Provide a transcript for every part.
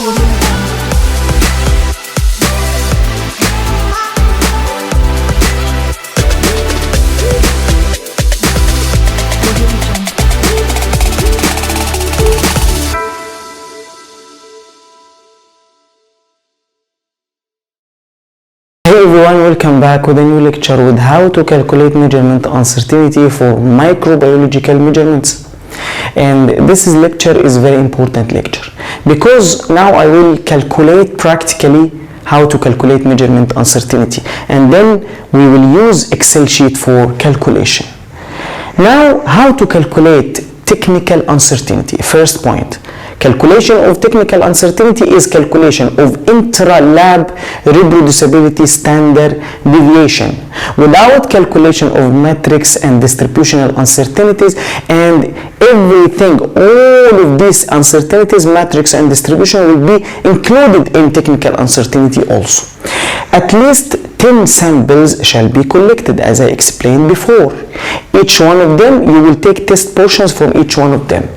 Hey everyone, welcome back with a new lecture with how to calculate measurement uncertainty for microbiological measurements. And this lecture is very important lecture because now I will calculate practically how to calculate measurement uncertainty, and then we will use Excel sheet for calculation. Now, how to calculate technical uncertainty. First point, calculation of technical uncertainty is calculation of intra-lab reproducibility standard deviation without calculation of metrics and distributional uncertainties, and everything, all of these uncertainties, metrics and distribution will be included in technical uncertainty also. At least 10 samples shall be collected, as I explained before. Each one of them, you will take test portions from each one of them.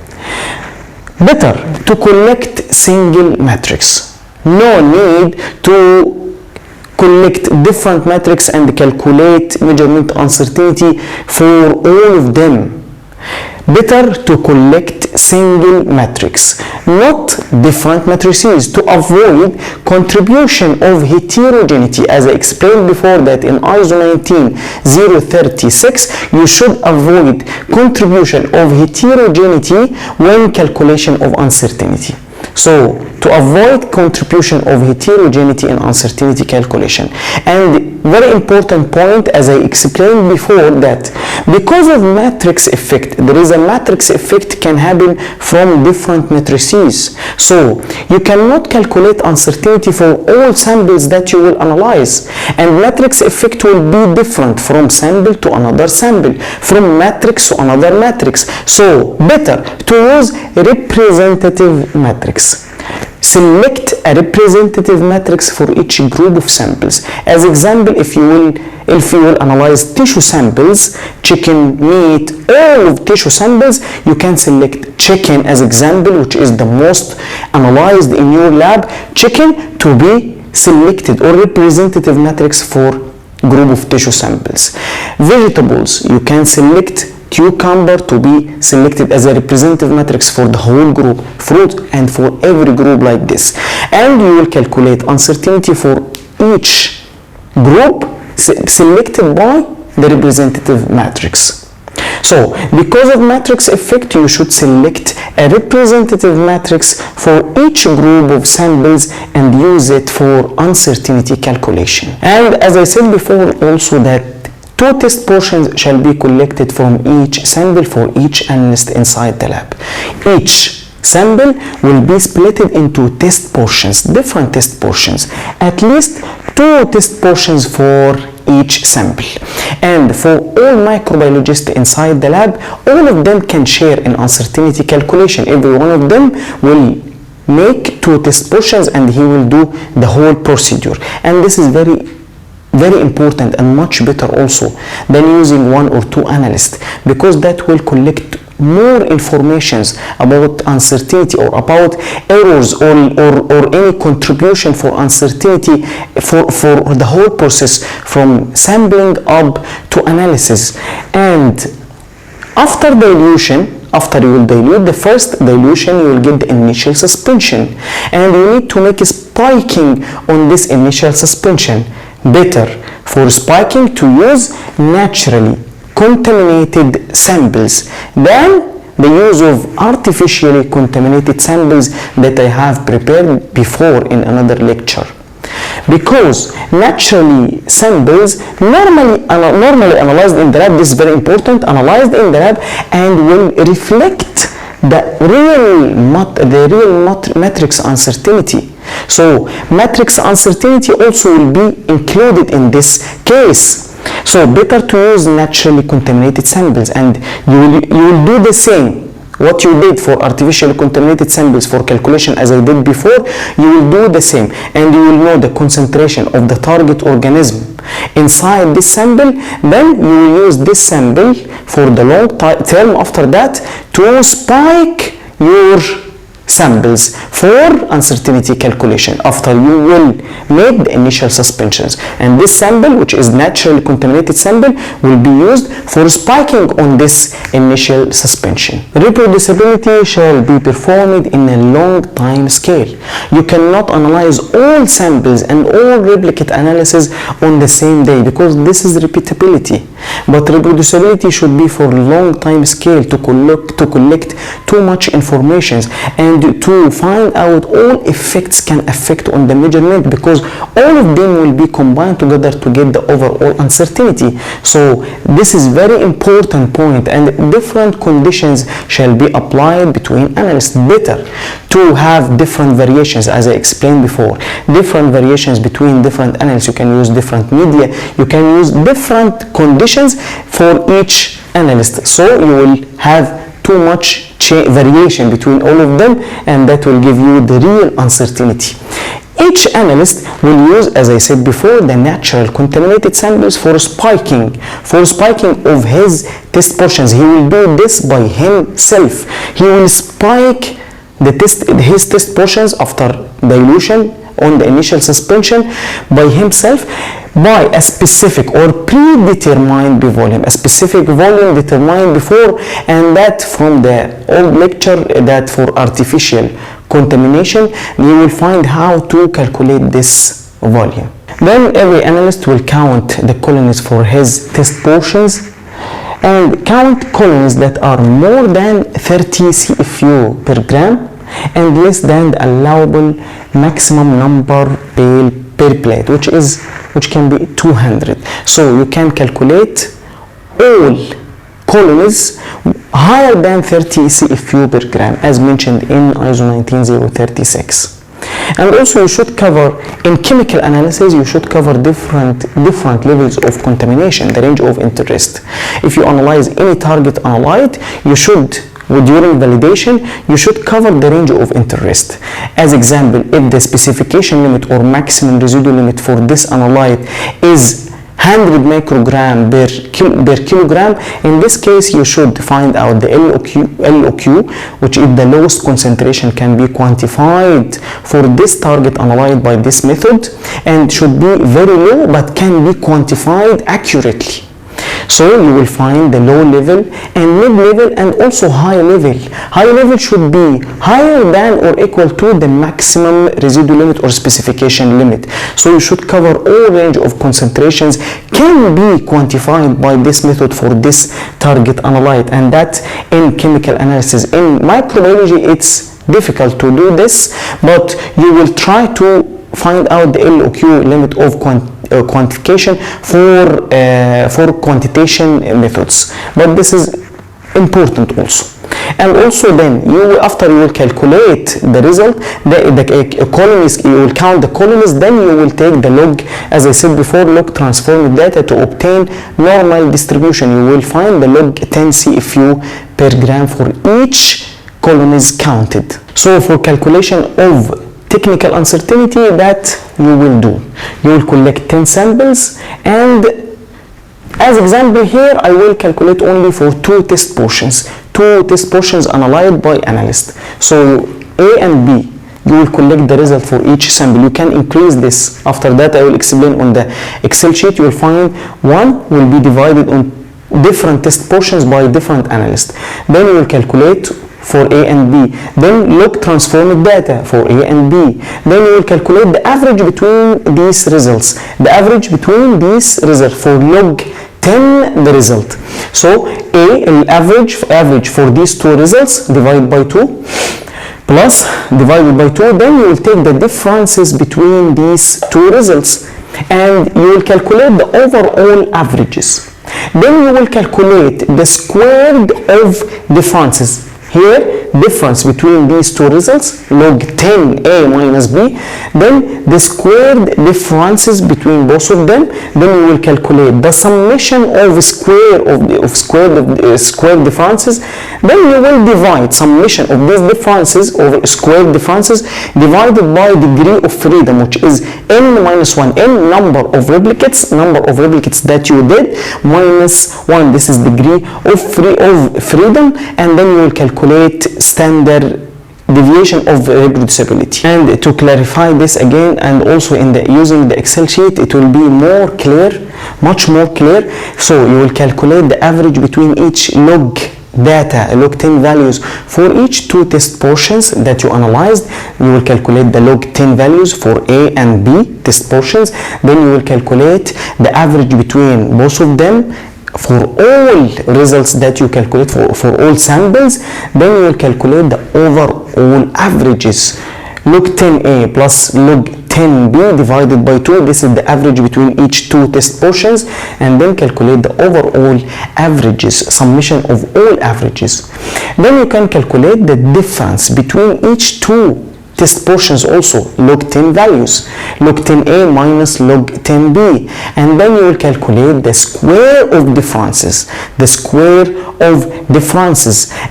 Better to collect single metrics. No need to collect different metrics and calculate measurement uncertainty for all of them. Better to collect single metrics, not different matrices, to avoid contribution of heterogeneity. As I explained before that in ISO 19036, you should avoid contribution of heterogeneity when calculation of uncertainty. So, to avoid contribution of heterogeneity in uncertainty calculation. And very important point, as I explained before, that because of matrix effect, there is a matrix effect can happen from different matrices. So, you cannot calculate uncertainty for all samples that you will analyze. And matrix effect will be different from sample to another sample, from matrix to another matrix. So, better to use representative matrix. Select a representative matrix for each group of samples. As example, if you will analyze tissue samples, chicken, meat, all of tissue samples, you can select chicken as example, which is the most analyzed in your lab, chicken to be selected, or representative matrix for group of tissue samples. Vegetables, you can select cucumber to be selected as a representative matrix for the whole group, fruit, and for every group like this. And you will calculate uncertainty for each group selected by the representative matrix. So, because of matrix effect, you should select a representative matrix for each group of samples and use it for uncertainty calculation. And as I said before also, that 2 test portions shall be collected from each sample for each analyst inside the lab. Each sample will be split into test portions, different test portions, at least 2 test portions for each sample. And for all microbiologists inside the lab, all of them can share in uncertainty calculation. Every one of them will make 2 test portions and he will do the whole procedure. And this is very important and much better also than using 1 or 2 analysts, because that will collect more informations about uncertainty or about errors or any contribution for uncertainty for the whole process from sampling up to analysis. And after dilution, after you will dilute the first dilution, you will get the initial suspension, and you need to make a spiking on this initial suspension. Better for spiking to use naturally contaminated samples than the use of artificially contaminated samples that I have prepared before in another lecture. Because naturally samples normally analyzed in the lab, this is very important, analyzed in the lab and will reflect the real matrix uncertainty. So matrix uncertainty also will be included in this case. So better to use naturally contaminated samples, and you will do the same what you did for artificially contaminated samples for calculation as I did before. You will do the same, and you will know the concentration of the target organism inside this sample. Then you will use this sample for the long term after that to spike your samples for uncertainty calculation after you will make the initial suspensions, and this sample, which is naturally contaminated sample, will be used for spiking on this initial suspension. Reproducibility shall be performed in a long time scale. You cannot analyze all samples and all replicate analysis on the same day because this is repeatability, but reproducibility should be for long time scale to collect too much information and to find out all effects can affect on the measurement, because all of them will be combined together to get the overall uncertainty. So this is very important point, and different conditions shall be applied between analysts. Better to have different variations, as I explained before, different variations between different analysts. You can use different media, you can use different conditions for each analyst, so you will have too much variation between all of them, and that will give you the real uncertainty. Each analyst will use, as I said before, the natural contaminated samples for spiking of his test portions. He will do this by himself. He will spike his test portions after dilution on the initial suspension by himself by a specific or predetermined volume, a specific volume determined before, and that from the old lecture that for artificial contamination you will find how to calculate this volume. Then every analyst will count the colonies for his test portions and count colonies that are more than 30 CFU per gram and less than the allowable maximum number per plate, which can be 200. So you can calculate all colonies higher than 30 CFU per gram, as mentioned in ISO 19036. And also you should cover, in chemical analysis, you should cover different levels of contamination, the range of interest. If you analyze any target analyte, you should, during validation, you should cover the range of interest. As example, if the specification limit or maximum residual limit for this analyte is 100 microgram per kilogram, in this case you should find out the LOQ, which is the lowest concentration can be quantified for this target analyte by this method, and should be very low but can be quantified accurately. So you will find the low level and mid level and also high level. High level should be higher than or equal to the maximum residual limit or specification limit. So you should cover all range of concentrations can be quantified by this method for this target analyte, and that in chemical analysis. In microbiology it's difficult to do this, but you will try to find out the LOQ limit of quantification for quantitation methods, but this is important also. And also then after you will calculate the result, the colonies, you will count the colonies, then you will take the log, as I said before, log transform data to obtain normal distribution. You will find the log 10 CFU per gram for each colonies counted. So for calculation of technical uncertainty, that you will do, you will collect 10 samples, and as example here I will calculate only for two test portions analyzed by analyst. So A and B, you will collect the result for each sample. You can increase this. After that I will explain on the Excel sheet. You will find one will be divided on different test portions by different analysts. Then you will calculate for A and B, then log transformed data for A and B, then you will calculate the average between these results, the average between these results for log 10 the result. So average for these two results divided by 2 plus divided by 2, then you will take the differences between these two results and you will calculate the overall averages. Then you will calculate the squared of differences. Here, difference between these two results, log 10 A minus B, then the squared differences between both of them, then we will calculate the summation of squared differences, then you will divide summation of these differences or squared differences divided by degree of freedom, which is n minus 1, n number of replicates that you did minus 1, this is degree of freedom, and then you will calculate standard deviation of reproducibility. And to clarify this again, and also in the using the Excel sheet, it will be more clear, much more clear. So you will calculate the average between each log data, log 10 values for each two test portions that you analyzed. You will calculate the log 10 values for A and B test portions. Then you will calculate the average between both of them for all results that you calculate for all samples. Then you will calculate the overall averages. Log 10A plus log 10B divided by 2. This is the average between each two test portions, and then calculate the overall averages, summation of all averages. Then you can calculate the difference between each two test portions also, log 10 values, log 10A minus log 10B, and then you will calculate the square of differences,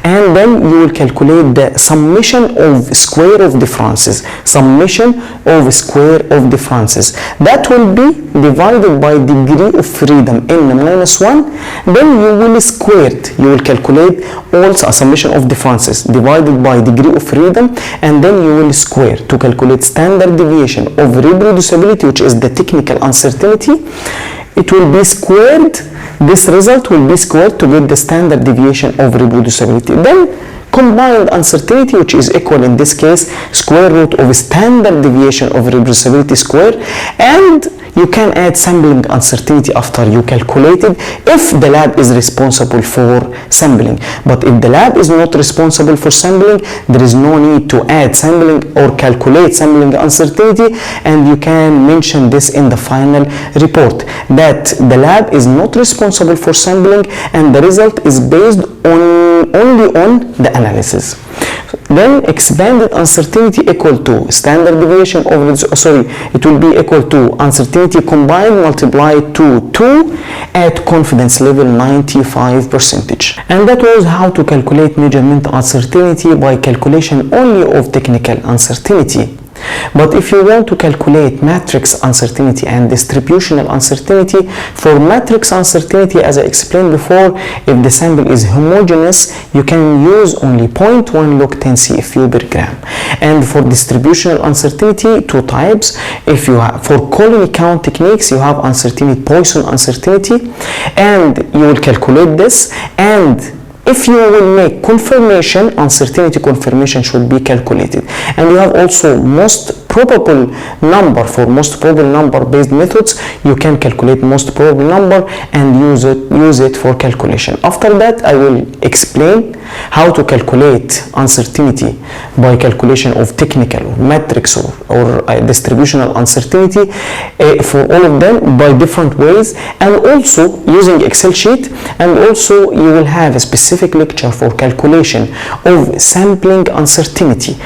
and then you will calculate the summation of square of differences, that will be divided by degree of freedom n minus 1. Then you will square it, you will calculate also a summation of differences divided by degree of freedom, and then you will square to calculate standard deviation of reproducibility, which is the technical uncertainty. It will be squared, this result will be squared to get the standard deviation of reproducibility. Then combined uncertainty, which is equal in this case square root of standard deviation of reproducibility square, and you can add sampling uncertainty after you calculated if the lab is responsible for sampling. But if the lab is not responsible for sampling, there is no need to add sampling or calculate sampling uncertainty, and you can mention this in the final report that the lab is not responsible for sampling and the result is based only on the analysis. Then expanded uncertainty equal to standard deviation of, it will be equal to uncertainty combined multiplied to 2 at confidence level 95%. And that was how to calculate measurement uncertainty by calculation only of technical uncertainty. But if you want to calculate matrix uncertainty and distributional uncertainty, for matrix uncertainty, as I explained before, if the sample is homogeneous, you can use only 0.1 log 10 CFU per gram. And for distributional uncertainty, two types. If you have, for colony count techniques, you have uncertainty, Poisson uncertainty, and you will calculate this. And if you will make confirmation, uncertainty confirmation should be calculated. And you have also most probable number. For most probable number based methods, you can calculate most probable number and use it for calculation. After that, I will explain how to calculate uncertainty by calculation of technical matrix or distributional uncertainty for all of them by different ways, and also using Excel sheet. And also you will have a specific lecture for calculation of sampling uncertainty,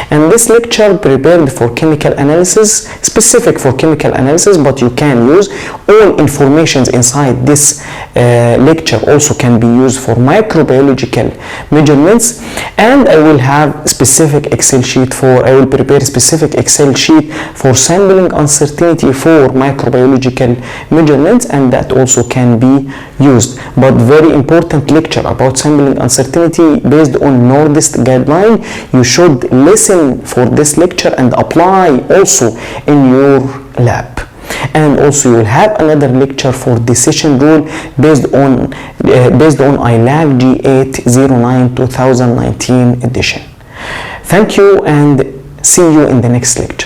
and this lecture prepared for chemical analysis, specific for chemical analysis, but you can use all informations inside this lecture also can be used for microbiological measurements. And I will have specific Excel sheet I will prepare specific Excel sheet for sampling uncertainty for microbiological measurements, and that also can be used. But very important lecture about sampling uncertainty based on Nordist guideline. You should listen for this lecture and apply also in your lab. And also you will have another lecture for decision rule based on iLab G809 2019 edition. Thank you and see you in the next lecture.